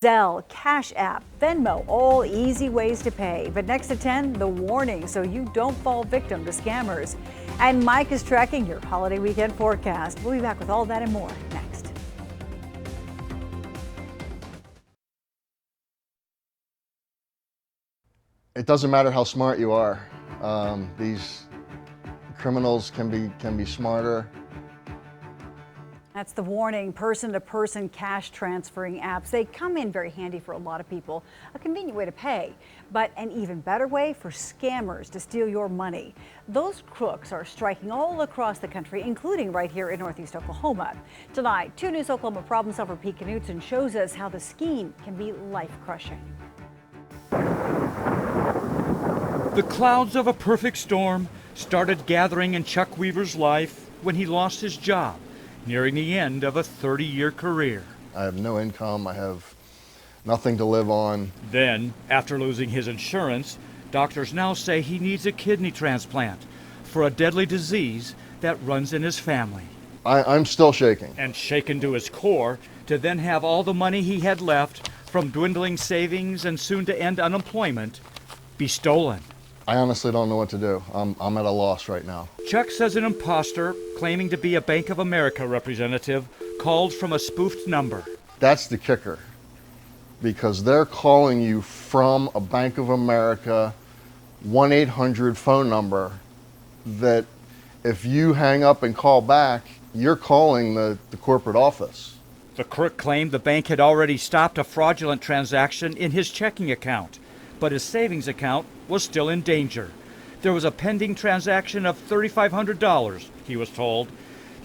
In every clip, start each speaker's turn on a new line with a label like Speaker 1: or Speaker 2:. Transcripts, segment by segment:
Speaker 1: Zelle, Cash App, Venmo, all easy ways to pay. But next at 10, the warning so you don't fall victim to scammers. And Mike is tracking your holiday weekend forecast. We'll be back with all that and more next.
Speaker 2: It doesn't matter how smart you are. These criminals can be smarter.
Speaker 1: That's the warning. Person-to-person cash transferring apps. They come in very handy for a lot of people. A convenient way to pay, but an even better way for scammers to steal your money. Those crooks are striking all across the country, including right here in Northeast Oklahoma. Tonight, 2 News Oklahoma problem solver Pete Knutson shows us how the scheme can be life-crushing.
Speaker 3: The clouds of a perfect storm started gathering in Chuck Weaver's life when he lost his job, nearing the end of a 30-year career.
Speaker 2: I have no income. I have nothing to live on.
Speaker 3: Then, after losing his insurance, doctors now say he needs a kidney transplant for a deadly disease that runs in his family.
Speaker 2: I'm still shaking.
Speaker 3: And shaken to his core to then have all the money he had left from dwindling savings and soon to end unemployment be stolen.
Speaker 2: I honestly don't know what to do. I'm at a loss right now.
Speaker 3: Chuck says an imposter claiming to be a Bank of America representative called from a spoofed number.
Speaker 2: That's the kicker, because they're calling you from a Bank of America 1-800 phone number that if you hang up and call back, you're calling the corporate office.
Speaker 3: The crook claimed the bank had already stopped a fraudulent transaction in his checking account, but his savings account was still in danger. There was a pending transaction of $3,500, he was told.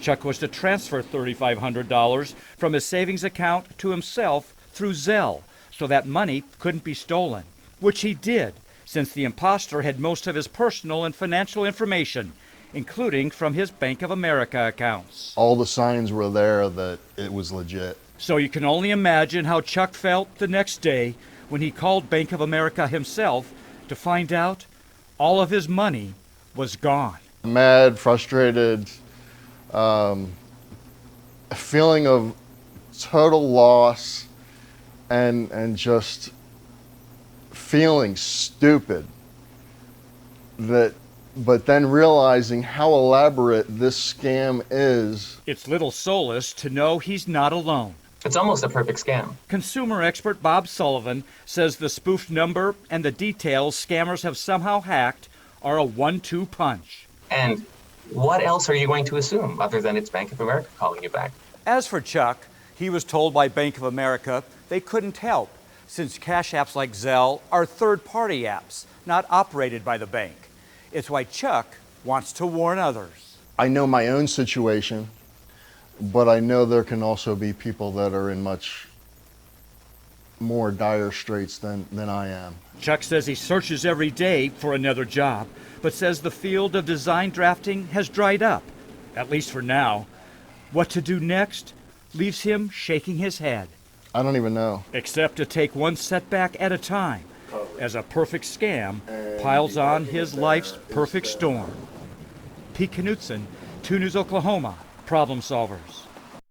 Speaker 3: Chuck was to transfer $3,500 from his savings account to himself through Zelle, so that money couldn't be stolen, which he did, since the imposter had most of his personal and financial information, including from his Bank of America accounts.
Speaker 2: All the signs were there that it was legit.
Speaker 3: So you can only imagine how Chuck felt the next day when he called Bank of America himself to find out all of his money was gone.
Speaker 2: Mad, frustrated, a feeling of total loss and just feeling stupid. But then realizing how elaborate this scam is.
Speaker 3: It's little solace to know he's not alone.
Speaker 4: It's almost a perfect scam.
Speaker 3: Consumer expert Bob Sullivan says the spoofed number and the details scammers have somehow hacked are a 1-2 punch.
Speaker 4: And what else are you going to assume other than it's Bank of America calling you back?
Speaker 3: As for Chuck, he was told by Bank of America they couldn't help, since cash apps like Zelle are third-party apps, not operated by the bank. It's why Chuck wants to warn others.
Speaker 2: I know my own situation, but I know there can also be people that are in much more dire straits than I am.
Speaker 3: Chuck says he searches every day for another job, but says the field of design drafting has dried up, at least for now. What to do next leaves him shaking his head.
Speaker 2: I don't even know.
Speaker 3: Except to take one setback at a time, as a perfect scam piles on his life's perfect storm. Pete Knutson, 2 News Oklahoma, Problem Solvers.